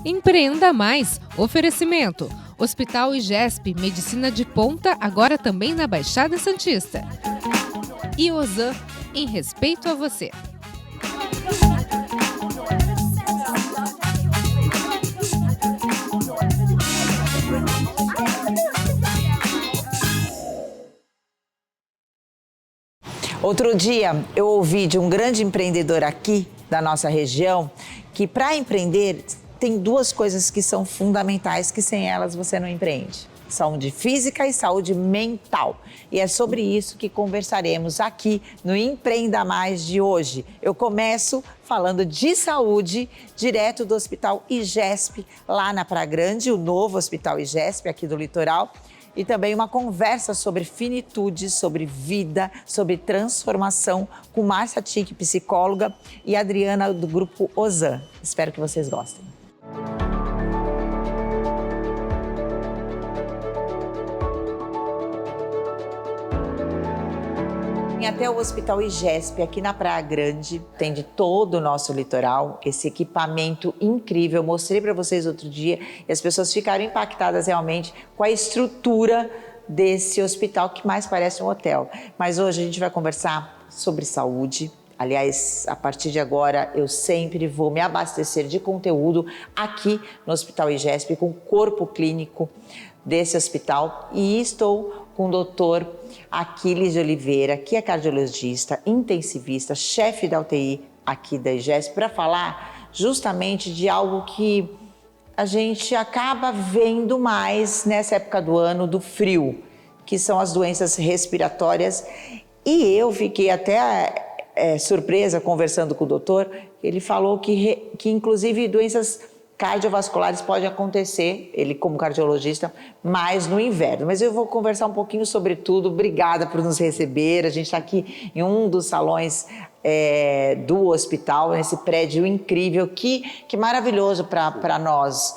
Empreenda mais. Oferecimento. Hospital IGESP, medicina de ponta, agora também na Baixada Santista. E Ozan, em respeito a você. Outro dia, eu ouvi de um grande empreendedor aqui da nossa região que para empreender tem duas coisas que são fundamentais, que sem elas você não empreende. Saúde física e saúde mental. E é sobre isso que conversaremos aqui no Empreenda Mais de hoje. Eu começo falando de saúde, direto do Hospital IGESP, lá na Praia Grande, o novo Hospital IGESP aqui do Litoral. E também uma conversa sobre finitude, sobre vida, sobre transformação com Márcia Tic, psicóloga, e Adriana do grupo Ozan. Espero que vocês gostem. Até o Hospital IGESP, aqui na Praia Grande, tem de todo o nosso litoral esse equipamento incrível. Eu mostrei para vocês outro dia e as pessoas ficaram impactadas realmente com a estrutura desse hospital que mais parece um hotel. Mas hoje a gente vai conversar sobre saúde. Aliás, a partir de agora eu sempre vou me abastecer de conteúdo aqui no Hospital IGESP com o corpo clínico desse hospital e estou com o doutor Aquiles de Oliveira, que é cardiologista, intensivista, chefe da UTI aqui da IGESP, para falar justamente de algo que a gente acaba vendo mais nessa época do ano, do frio, que são as doenças respiratórias. E eu fiquei até surpresa conversando com o doutor, ele falou que inclusive doenças cardiovasculares podem acontecer, ele como cardiologista, mais no inverno. Mas eu vou conversar um pouquinho sobre tudo. Obrigada por nos receber. A gente está aqui em um dos salões do hospital, nesse prédio incrível. Que maravilhoso para nós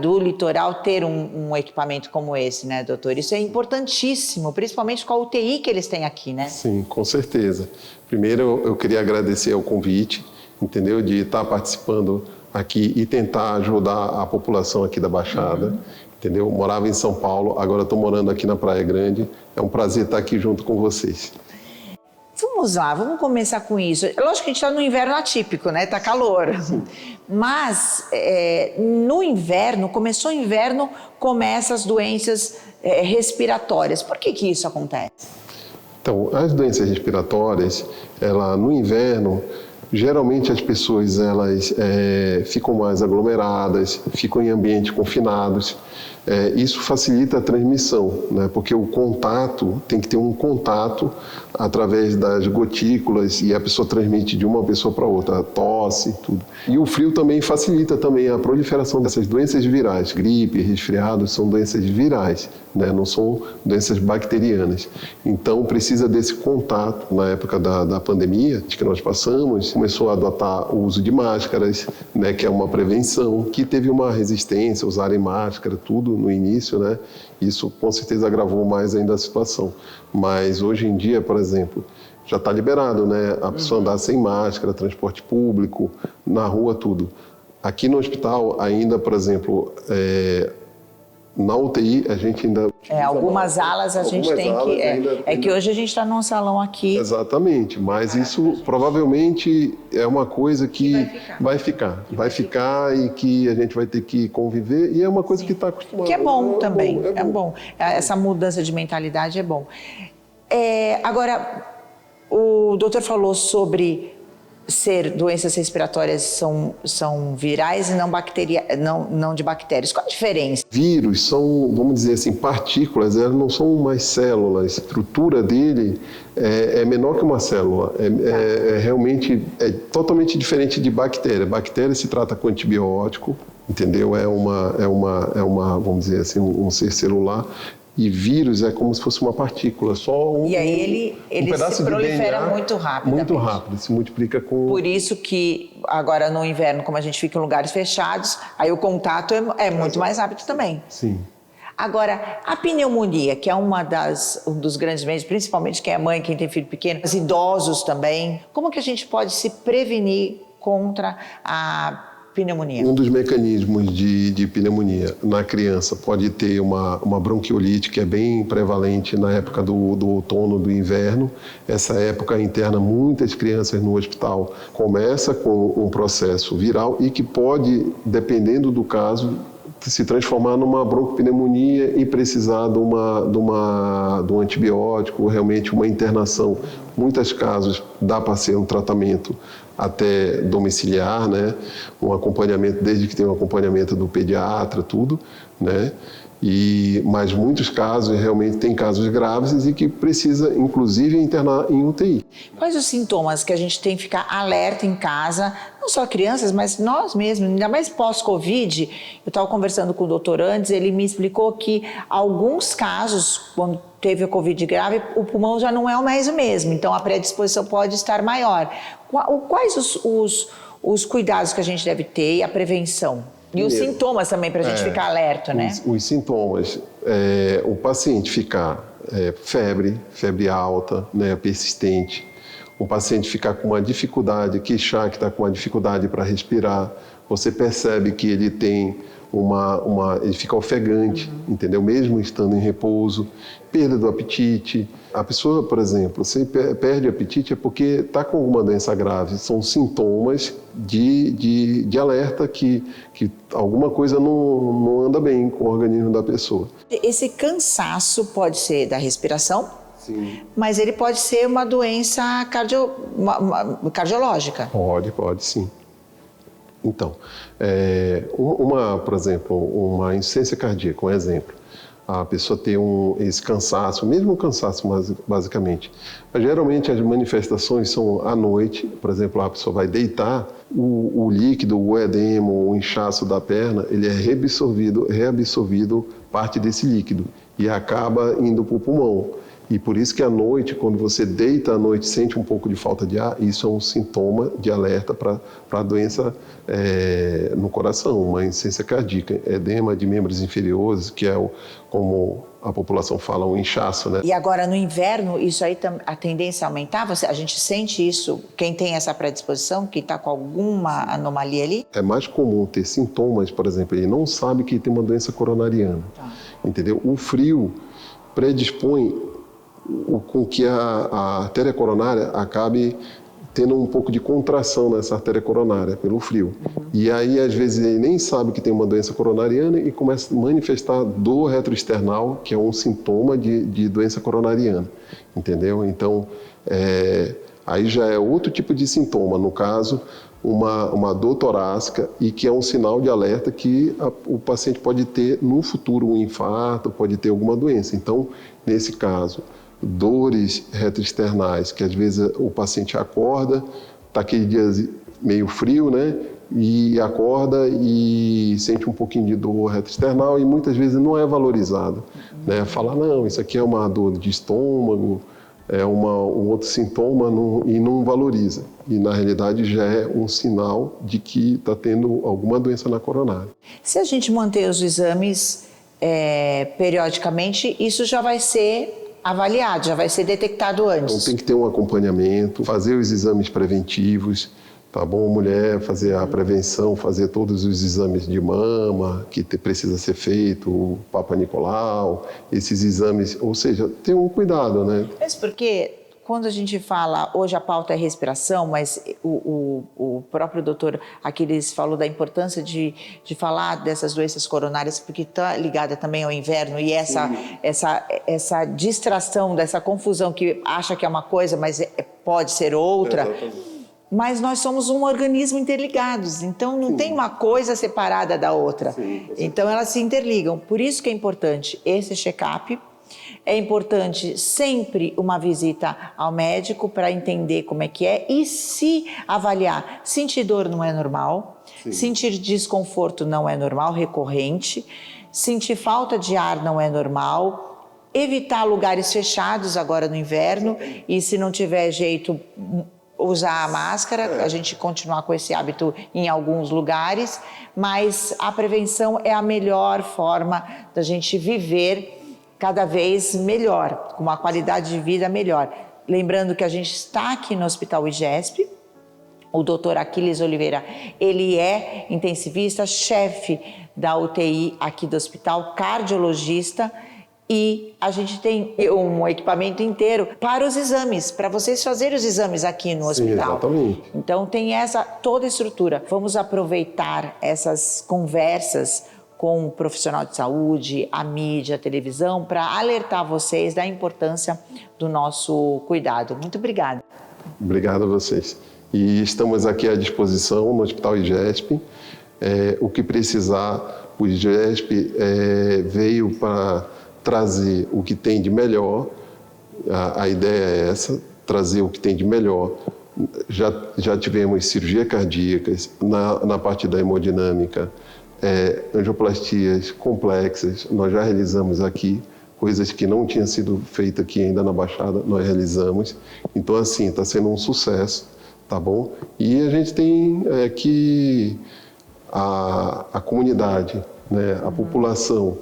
do litoral ter um equipamento como esse, né, doutor? Isso é importantíssimo, principalmente com a UTI que eles têm aqui, né? Sim, com certeza. Primeiro, eu queria agradecer ao convite, entendeu, de estar participando aqui e tentar ajudar a população aqui da Baixada, entendeu? Morava em São Paulo, agora estou morando aqui na Praia Grande. É um prazer estar aqui junto com vocês. Vamos lá, vamos começar com isso. Lógico que a gente está no inverno atípico, né? Está calor. Mas no inverno, começou o inverno, começam as doenças respiratórias. Por que isso acontece? Então, as doenças respiratórias, no inverno, geralmente as pessoas elas ficam mais aglomeradas, ficam em ambientes confinados. Isso facilita a transmissão, né? Porque o contato, tem que ter um contato através das gotículas e a pessoa transmite de uma pessoa para outra, tosse, tudo. E o frio também facilita também a proliferação dessas doenças virais. Gripe, resfriados são doenças virais, né? Não são doenças bacterianas. Então precisa desse contato. Na época da pandemia que nós passamos, começou a adotar o uso de máscaras, né? Que é uma prevenção, que teve uma resistência, usarem máscara, tudo no início, né? Isso com certeza agravou mais ainda a situação. Mas hoje em dia, por exemplo, já está liberado, né? A pessoa andar sem máscara, transporte público, na rua, tudo. Aqui no hospital ainda, por exemplo, na UTI a gente ainda... algumas alas a gente tem que... que hoje a gente está num salão aqui... Exatamente, mas isso provavelmente é uma coisa que vai ficar e que a gente vai ter que conviver, e é uma coisa que está acostumada. Que é bom também, é bom. Essa mudança de mentalidade é bom. Agora, o doutor falou sobre doenças respiratórias são virais e não de bactérias. Qual a diferença? Vírus são, vamos dizer assim, partículas, elas não são mais células. A estrutura dele é menor que uma célula. Realmente totalmente diferente de bactéria. Bactéria se trata com antibiótico, entendeu? É uma, vamos dizer assim, um ser celular. E vírus é como se fosse uma partícula, e aí ele se prolifera muito rápido. Muito rápido, se multiplica com... Por isso que agora no inverno, como a gente fica em lugares fechados, aí o contato é muito mais rápido também. Sim. Agora, a pneumonia, que é um dos grandes meios, principalmente quem é mãe, quem tem filho pequeno, os idosos também, como que a gente pode se prevenir contra a pneumonia? Um dos mecanismos de pneumonia na criança pode ter uma bronquiolite, que é bem prevalente na época do outono, do inverno. Essa época interna muitas crianças no hospital. Começa com um processo viral e que pode, dependendo do caso, se transformar numa broncopneumonia e precisar de um antibiótico, realmente uma internação. Em muitos casos dá para ser um tratamento até domiciliar, né? Um acompanhamento, desde que tenha um acompanhamento do pediatra, tudo, né? Mas muitos casos, realmente tem casos graves e que precisa, inclusive, internar em UTI. Quais os sintomas que a gente tem que ficar alerta em casa, não só crianças, mas nós mesmos, ainda mais pós-Covid? Eu estava conversando com o doutor antes, ele me explicou que alguns casos, quando teve a Covid grave, o pulmão já não é mais o mesmo, então a predisposição pode estar maior. Quais os cuidados que a gente deve ter e a prevenção? E os sintomas também, para a gente ficar alerta, né? Os sintomas, o paciente ficar febre alta, né, persistente, o paciente ficar com uma dificuldade, queixar que está com uma dificuldade para respirar, você percebe que ele tem ele fica ofegante, entendeu? Mesmo estando em repouso, perda do apetite. A pessoa, por exemplo, se perde o apetite é porque está com alguma doença grave. São sintomas de alerta que alguma coisa não anda bem com o organismo da pessoa. Esse cansaço pode ser da respiração? Sim. Mas ele pode ser uma doença cardiológica? Pode sim. Então, por exemplo, uma insuficiência cardíaca, um exemplo. A pessoa tem esse cansaço, mesmo o cansaço basicamente. Mas, geralmente as manifestações são à noite, por exemplo, a pessoa vai deitar, o líquido, o edema, o inchaço da perna, ele é reabsorvido parte desse líquido e acaba indo para o pulmão. E por isso que à noite, quando você deita à noite, sente um pouco de falta de ar, isso é um sintoma de alerta para a doença no coração, uma insuficiência cardíaca, edema de membros inferiores, que é como a população fala, um inchaço, né? E agora no inverno, isso aí a tendência a aumentar? A gente sente isso, quem tem essa predisposição, quem está com alguma anomalia ali? É mais comum ter sintomas, por exemplo, ele não sabe que tem uma doença coronariana, entendeu? O frio predispõe com que a artéria coronária acabe tendo um pouco de contração nessa artéria coronária pelo frio. E aí, às vezes, ele nem sabe que tem uma doença coronariana e começa a manifestar dor retroesternal, que é um sintoma de doença coronariana, entendeu? Então, aí já é outro tipo de sintoma, no caso, uma dor torácica, e que é um sinal de alerta que o paciente pode ter no futuro um infarto, pode ter alguma doença. Então, nesse caso, dores retroesternais, que às vezes o paciente acorda, está aquele dia meio frio, né? E acorda e sente um pouquinho de dor retroesternal e muitas vezes não é valorizado, né? Fala, não, isso aqui é uma dor de estômago, é um outro sintoma e não valoriza. E na realidade já é um sinal de que está tendo alguma doença na coronária. Se a gente manter os exames periodicamente, isso já vai ser avaliado, já vai ser detectado antes. Então tem que ter um acompanhamento, fazer os exames preventivos, tá bom? Mulher fazer a prevenção, fazer todos os exames de mama que precisa ser feito, o Papa Nicolau, esses exames, ou seja, ter um cuidado, né? Mas porque quando a gente fala, hoje a pauta é respiração, mas o próprio doutor Aquiles falou da importância de falar dessas doenças coronárias, porque está ligada também ao inverno, e essa distração, dessa confusão que acha que é uma coisa, mas pode ser outra. Exatamente. Mas nós somos um organismo interligados, então não tem uma coisa separada da outra. Então elas se interligam. Por isso que é importante esse check-up. É importante sempre uma visita ao médico para entender como é que é e se avaliar. Sentir dor não é normal, sentir desconforto não é normal, recorrente, sentir falta de ar não é normal, evitar lugares fechados agora no inverno e se não tiver jeito, usar a máscara, a gente continuar com esse hábito em alguns lugares, mas a prevenção é a melhor forma da gente viver cada vez melhor, com uma qualidade de vida melhor. Lembrando que a gente está aqui no Hospital IGESP, O doutor Aquiles Oliveira, ele é intensivista, chefe da UTI aqui do hospital, cardiologista, e a gente tem um equipamento inteiro para os exames, para vocês fazerem os exames aqui no hospital. Exatamente. Então tem toda a estrutura. Vamos aproveitar essas conversas com o profissional de saúde, a mídia, a televisão, para alertar vocês da importância do nosso cuidado. Muito obrigada. Obrigado a vocês. E estamos aqui à disposição no Hospital IGESP. O que precisar, o IGESP veio para trazer o que tem de melhor. A ideia é essa, trazer o que tem de melhor. Já tivemos cirurgia cardíacas na parte da hemodinâmica, angioplastias complexas, nós já realizamos aqui, coisas que não tinham sido feitas aqui ainda na Baixada, nós realizamos. Então, assim, está sendo um sucesso, tá bom? E a gente tem que a comunidade, né, a população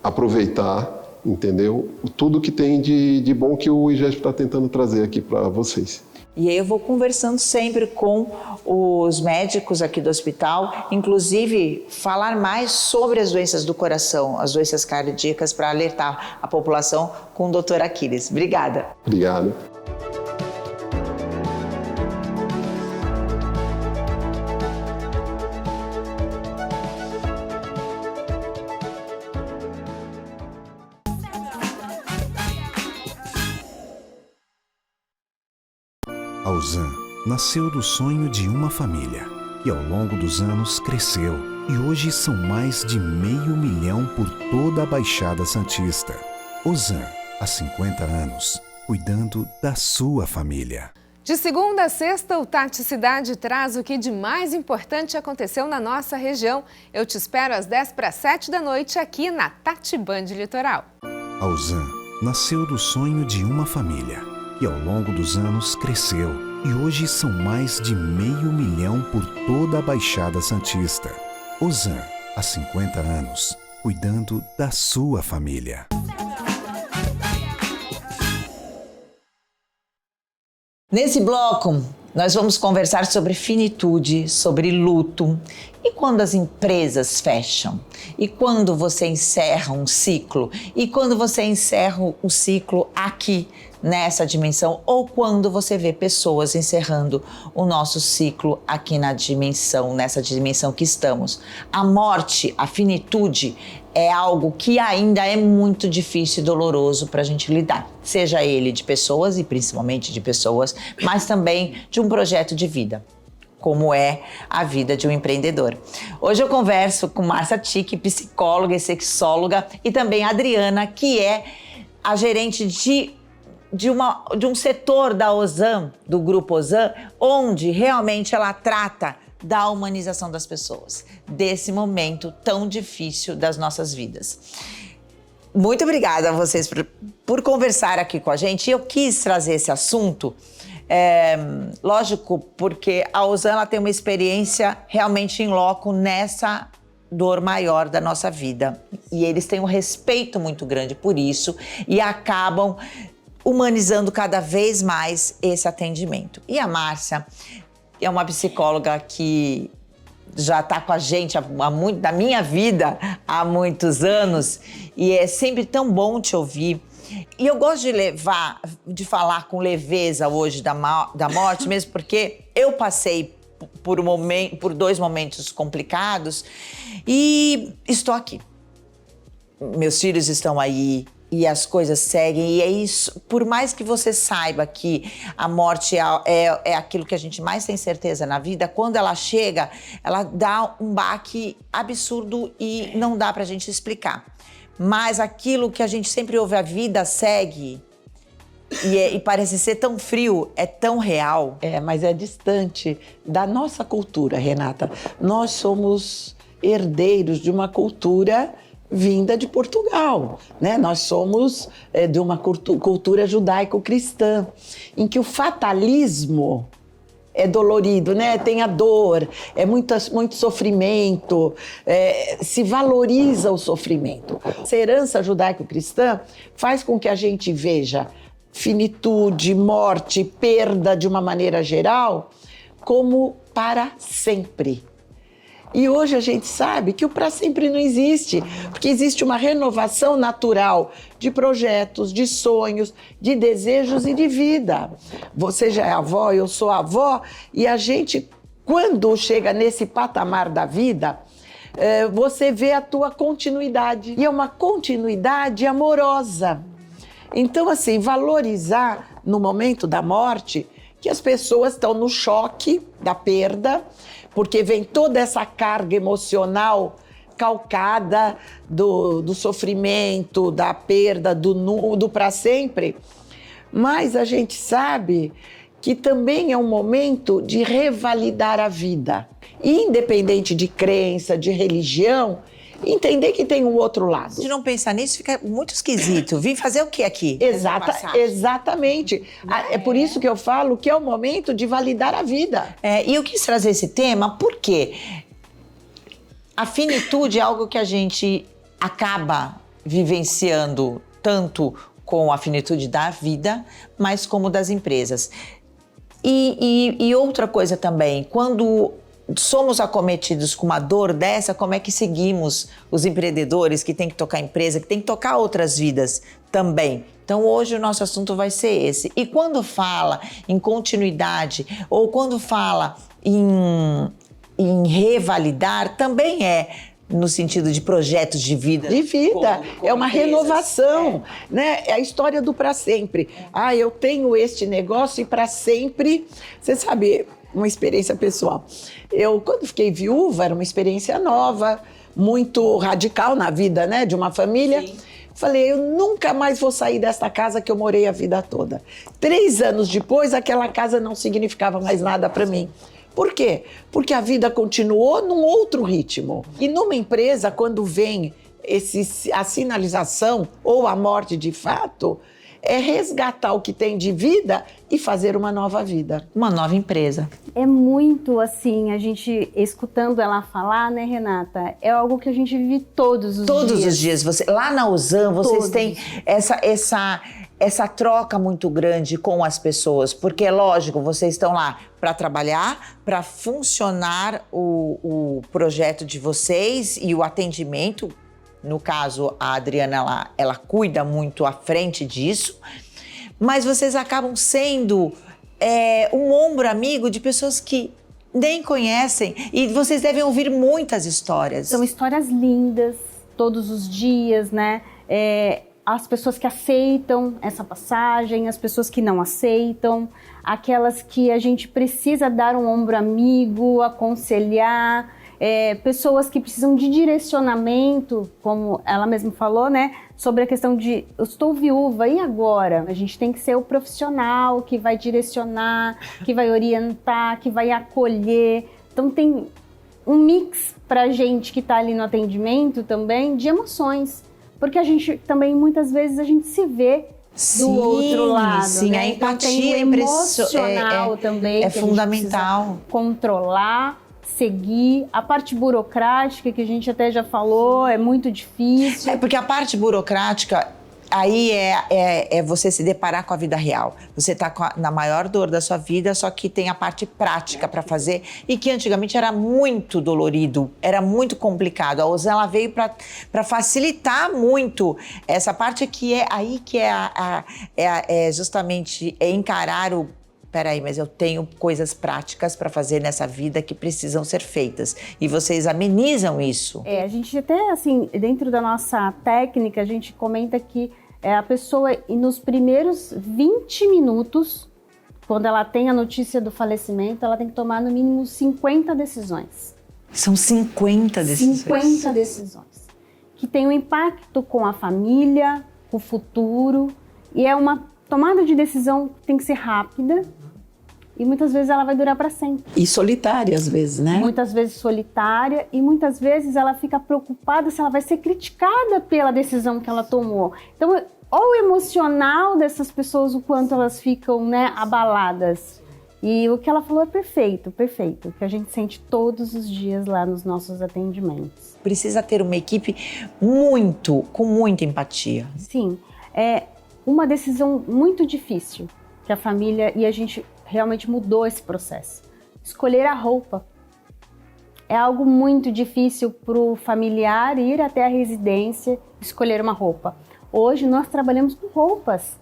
aproveitar, entendeu? Tudo que tem de bom que o IGESP está tentando trazer aqui para vocês. E aí eu vou conversando sempre com os médicos aqui do hospital, inclusive falar mais sobre as doenças do coração, as doenças cardíacas, para alertar a população com o Dr. Aquiles. Obrigada. Obrigado. A Ozan nasceu do sonho de uma família e ao longo dos anos cresceu e hoje são mais de 500 mil por toda a Baixada Santista. Ozan, há 50 anos, cuidando da sua família. De segunda a sexta, o Tati Cidade traz o que de mais importante aconteceu na nossa região. Eu te espero às 6:50 da noite aqui na Tati Band Litoral. A Ozan nasceu do sonho de uma família e ao longo dos anos cresceu e hoje são mais de 500 mil por toda a Baixada Santista. Ozan, há 50 anos, cuidando da sua família. Nesse bloco, nós vamos conversar sobre finitude, sobre luto. E quando as empresas fecham? E quando você encerra um ciclo? E quando você encerra o ciclo aqui, nessa dimensão? Ou quando você vê pessoas encerrando o nosso ciclo aqui nessa dimensão que estamos? A morte, a finitude, é algo que ainda é muito difícil e doloroso para a gente lidar. Seja ele de pessoas, e principalmente de pessoas, mas também de um projeto de vida, como é a vida de um empreendedor. Hoje eu converso com Márcia Ticchi, psicóloga e sexóloga, e também a Adriana, que é a gerente de um setor da Ozan, do Grupo Ozan, onde realmente ela trata da humanização das pessoas, desse momento tão difícil das nossas vidas. Muito obrigada a vocês por conversar aqui com a gente. Eu quis trazer esse assunto, lógico, porque a Ozan ela tem uma experiência realmente in loco nessa dor maior da nossa vida. E eles têm um respeito muito grande por isso e acabam humanizando cada vez mais esse atendimento. E a Márcia é uma psicóloga que já está com a gente da minha vida há muitos anos e é sempre tão bom te ouvir. E eu gosto de falar com leveza hoje da morte, mesmo porque eu passei por 2 momentos complicados e estou aqui. Meus filhos estão aí, e as coisas seguem, e é isso. Por mais que você saiba que a morte é aquilo que a gente mais tem certeza na vida, quando ela chega, ela dá um baque absurdo e não dá pra gente explicar. Mas aquilo que a gente sempre ouve, a vida segue, e parece ser tão frio, é tão real. Mas é distante da nossa cultura, Renata. Nós somos herdeiros de uma cultura vinda de Portugal, né? Nós somos de uma cultura judaico-cristã, em que o fatalismo é dolorido, né? Tem a dor, é muito sofrimento, se valoriza o sofrimento. Essa herança judaico-cristã faz com que a gente veja finitude, morte, perda de uma maneira geral como para sempre. E hoje a gente sabe que o para sempre não existe, porque existe uma renovação natural de projetos, de sonhos, de desejos e de vida. Você já é avó, eu sou avó, e a gente, quando chega nesse patamar da vida, você vê a tua continuidade. E é uma continuidade amorosa. Então, assim, valorizar no momento da morte que as pessoas estão no choque da perda, porque vem toda essa carga emocional calcada do sofrimento, da perda, do para sempre. Mas a gente sabe que também é um momento de revalidar a vida. Independente de crença, de religião, entender que tem um outro lado. Se não pensar nisso, fica muito esquisito. Vim fazer o que aqui? Exatamente. É por isso que eu falo que é o momento de validar a vida. E eu quis trazer esse tema porque a finitude é algo que a gente acaba vivenciando tanto com a finitude da vida, mas como das empresas. E outra coisa também, quando somos acometidos com uma dor dessa, como é que seguimos os empreendedores que têm que tocar a empresa, que têm que tocar outras vidas também? Então hoje o nosso assunto vai ser esse. E quando fala em continuidade ou quando fala em revalidar, também é no sentido de projetos de vida. De vida, é uma renovação, né? É a história do para sempre. Eu tenho este negócio e para sempre, você sabe, uma experiência pessoal. Eu, quando fiquei viúva, era uma experiência nova, muito radical na vida, né, de uma família. Sim. Falei, eu nunca mais vou sair desta casa que eu morei a vida toda. 3 anos depois, aquela casa não significava mais nada para mim. Por quê? Porque a vida continuou num outro ritmo. E numa empresa, quando vem a sinalização ou a morte de fato, é resgatar o que tem de vida e fazer uma nova vida. Uma nova empresa. É muito assim, a gente escutando ela falar, né, Renata? É algo que a gente vive todos os dias. Todos os dias. Lá na Ozan, vocês têm essa troca muito grande com as pessoas, porque é lógico, vocês estão lá para trabalhar, para funcionar o projeto de vocês e o atendimento. No caso, a Adriana, ela cuida muito à frente disso, mas vocês acabam sendo um ombro amigo de pessoas que nem conhecem e vocês devem ouvir muitas histórias. São histórias lindas, todos os dias, né? As pessoas que aceitam essa passagem, as pessoas que não aceitam, aquelas que a gente precisa dar um ombro amigo, aconselhar, pessoas que precisam de direcionamento, como ela mesma falou, né? Sobre a questão de, eu estou viúva, e agora? A gente tem que ser o profissional que vai direcionar, que vai orientar, que vai acolher. Então tem um mix pra gente que tá ali no atendimento também de emoções. Porque a gente também, muitas vezes, a gente se vê do outro lado. Sim, né? A empatia então, emocional também. É fundamental. Controlar, seguir. A parte burocrática, que a gente até já falou, é muito difícil. Porque a parte burocrática, aí é você se deparar com a vida real. Você está na maior dor da sua vida, só que tem a parte prática para fazer e que antigamente era muito dolorido, era muito complicado. A Ozan, ela veio para facilitar muito essa parte que é justamente encarar o... Peraí, mas eu tenho coisas práticas para fazer nessa vida que precisam ser feitas. E vocês amenizam isso. A gente até, assim, dentro da nossa técnica, a gente comenta que a pessoa, nos primeiros 20 minutos, quando ela tem a notícia do falecimento, ela tem que tomar no mínimo 50 decisões. São 50 decisões? 50 decisões. Que tem um impacto com a família, com o futuro, e é uma tomada de decisão que tem que ser rápida, e muitas vezes ela vai durar para sempre. E solitária às vezes, né? Muitas vezes solitária e muitas vezes ela fica preocupada se ela vai ser criticada pela decisão que ela tomou. Então, olha o emocional dessas pessoas, o quanto elas ficam, né, abaladas. E o que ela falou é perfeito, perfeito. Que a gente sente todos os dias lá nos nossos atendimentos. Precisa ter uma equipe com muita empatia. Sim, é uma decisão muito difícil que a família, e a gente realmente mudou esse processo. escolher a roupa. É algo muito difícil para o familiar ir até a residência escolher uma roupa. Hoje nós trabalhamos com roupas.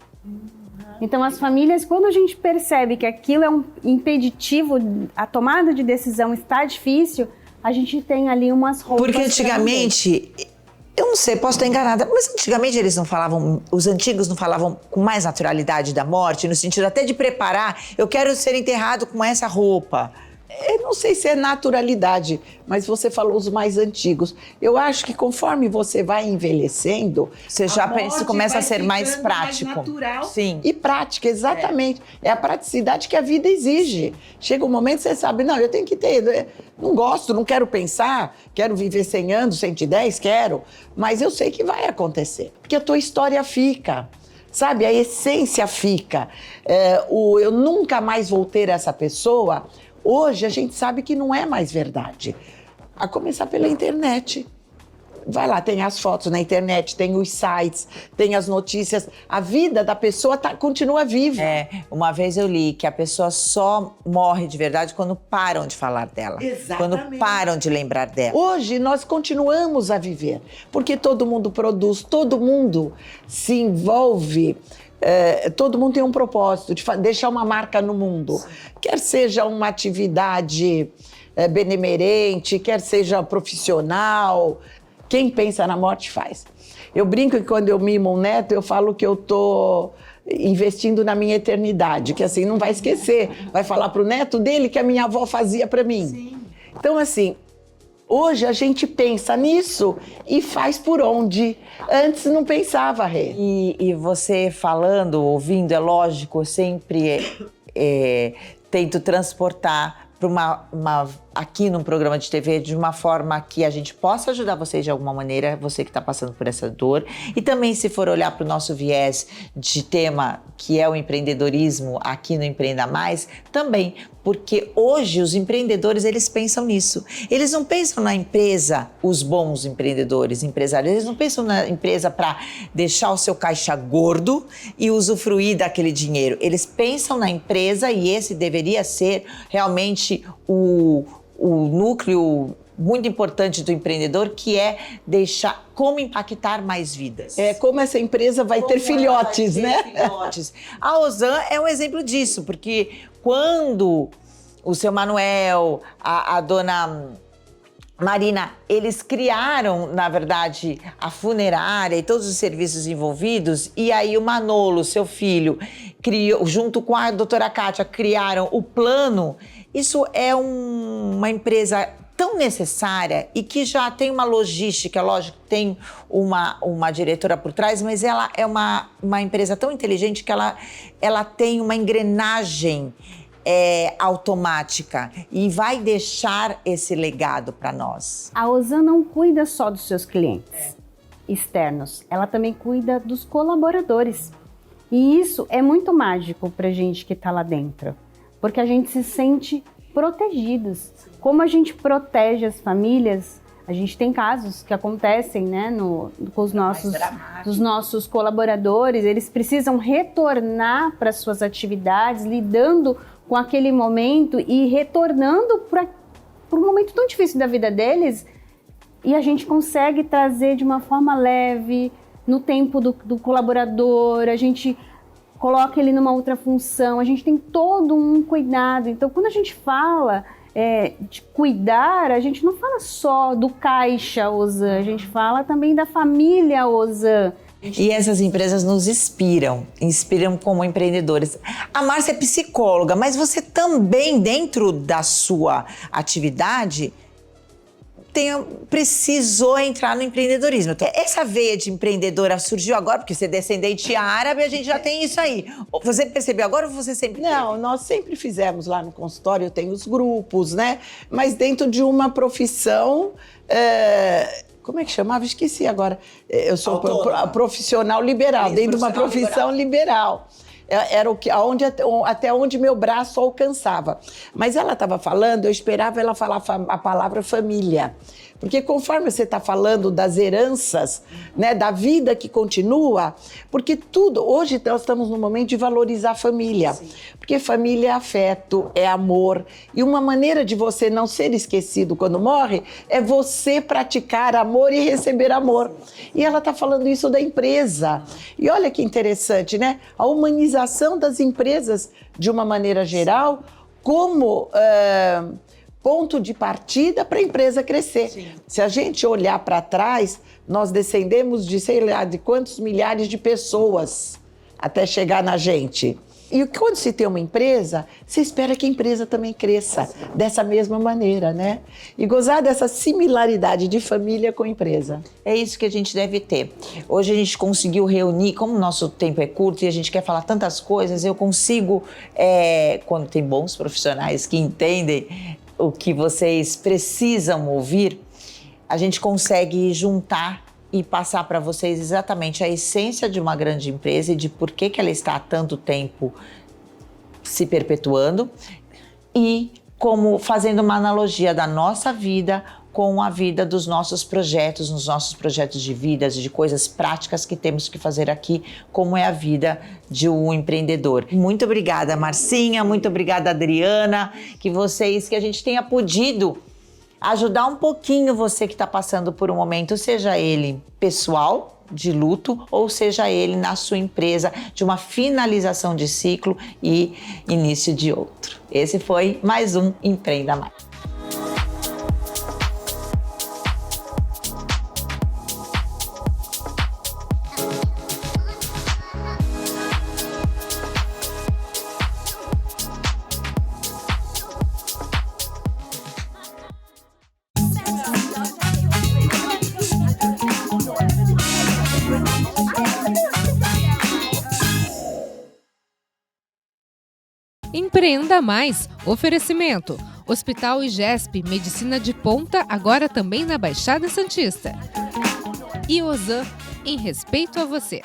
Então as famílias, quando a gente percebe que aquilo é um impeditivo, a tomada de decisão está difícil, a gente tem ali umas roupas. Porque antigamente, eu não sei, posso estar enganada, mas antigamente eles não falavam, os antigos não falavam com mais naturalidade da morte, no sentido até de preparar, eu quero ser enterrado com essa roupa. Eu não sei se é naturalidade, mas você falou os mais antigos. Eu acho que conforme você vai envelhecendo, Você começa a ser mais prático. Mais natural. Sim. E prática, exatamente. É a praticidade que a vida exige. Chega um momento que você sabe, não, eu tenho que ter, não gosto, não quero pensar, quero viver 100 anos, 110, quero, mas eu sei que vai acontecer, porque a tua história fica. Sabe, a essência fica. Eu nunca mais vou ter essa pessoa. Hoje a gente sabe que não é mais verdade. A começar pela internet. Vai lá, tem as fotos na internet, tem os sites, tem as notícias. A vida da pessoa continua viva. Uma vez eu li que a pessoa só morre de verdade quando param de falar dela. Exatamente. Quando param de lembrar dela. Hoje nós continuamos a viver, porque todo mundo produz, todo mundo se envolve. Todo mundo tem um propósito de deixar uma marca no mundo. Quer seja uma atividade benemerente, quer seja profissional. Quem pensa na morte faz. Eu brinco que quando eu mimo um neto, eu falo que eu estou investindo na minha eternidade, que assim, não vai esquecer. Vai falar para o neto dele que a minha avó fazia para mim. Sim. Então, assim, hoje a gente pensa nisso e faz por onde. Antes não pensava, Rê. E você falando, ouvindo, é lógico, eu sempre tento transportar para aqui num programa de TV de uma forma que a gente possa ajudar vocês de alguma maneira, você que está passando por essa dor. E também, se for olhar para o nosso viés de tema, que é o empreendedorismo aqui no Empreenda Mais, também, porque hoje os empreendedores, eles pensam nisso. Eles não pensam na empresa, os bons empreendedores, empresários, eles não pensam na empresa para deixar o seu caixa gordo e usufruir daquele dinheiro. Eles pensam na empresa e esse deveria ser realmente o núcleo muito importante do empreendedor, que é deixar como impactar mais vidas. Como essa empresa vai ter filhotes, né? Filhotes. A Ozan é um exemplo disso, porque quando o seu Manuel, a dona Marina, eles criaram, na verdade, a funerária e todos os serviços envolvidos, e aí o Manolo, seu filho, criou, junto com a doutora Kátia, criaram o plano. Isso é uma empresa tão necessária e que já tem uma logística, lógico, tem uma diretora por trás, mas ela é uma empresa tão inteligente que ela tem uma engrenagem automática e vai deixar esse legado para nós. A Ozan não cuida só dos seus clientes externos, ela também cuida dos colaboradores. E isso é muito mágico para a gente que está lá dentro, porque a gente se sente protegidos. Como a gente protege as famílias, a gente tem casos que acontecem, né, com os nossos colaboradores, eles precisam retornar para suas atividades, lidando com aquele momento e retornando para um momento tão difícil da vida deles, e a gente consegue trazer de uma forma leve, no tempo do colaborador, a gente coloca ele numa outra função, a gente tem todo um cuidado. Então, quando a gente fala de cuidar, a gente não fala só do caixa Ozan, a gente fala também da família Ozan. E essas empresas nos inspiram como empreendedores. A Márcia é psicóloga, mas você também, dentro da sua atividade, precisou entrar no empreendedorismo. Essa veia de empreendedora surgiu agora, porque você é descendente árabe, a gente já tem isso aí. Você percebeu agora ou você sempre teve? Não, nós sempre fizemos lá no consultório, eu tenho os grupos, né? Mas dentro de uma profissão... como é que chamava? Esqueci agora. Eu sou profissional liberal, dentro de uma profissão liberal. Era até onde meu braço alcançava. Mas ela estava falando, eu esperava ela falar a palavra família. Porque conforme você está falando das heranças, né, da vida que continua, porque tudo, hoje nós estamos no momento de valorizar a família. Sim. Porque família é afeto, é amor. E uma maneira de você não ser esquecido quando morre é você praticar amor e receber amor. E ela está falando isso da empresa. E olha que interessante, né? A humanização das empresas, de uma maneira geral, como ponto de partida para a empresa crescer. Sim. Se a gente olhar para trás, nós descendemos de sei lá de quantos milhares de pessoas até chegar na gente. E quando se tem uma empresa, se espera que a empresa também cresça dessa mesma maneira, né? E gozar dessa similaridade de família com empresa. É isso que a gente deve ter. Hoje a gente conseguiu reunir, como o nosso tempo é curto e a gente quer falar tantas coisas, eu consigo, quando tem bons profissionais que entendem o que vocês precisam ouvir, a gente consegue juntar e passar para vocês exatamente a essência de uma grande empresa e de por que ela está há tanto tempo se perpetuando e como fazendo uma analogia da nossa vida com a vida dos nossos projetos, nos nossos projetos de vida, de coisas práticas que temos que fazer aqui, como é a vida de um empreendedor. Muito obrigada, Marcinha, muito obrigada, Adriana, que a gente tenha podido ajudar um pouquinho você que está passando por um momento, seja ele pessoal, de luto, ou seja ele na sua empresa, de uma finalização de ciclo e início de outro. Esse foi mais um Empreenda Mais. Empreenda Mais. Oferecimento. Hospital IGESP, medicina de ponta, agora também na Baixada Santista. E Ozan, em respeito a você.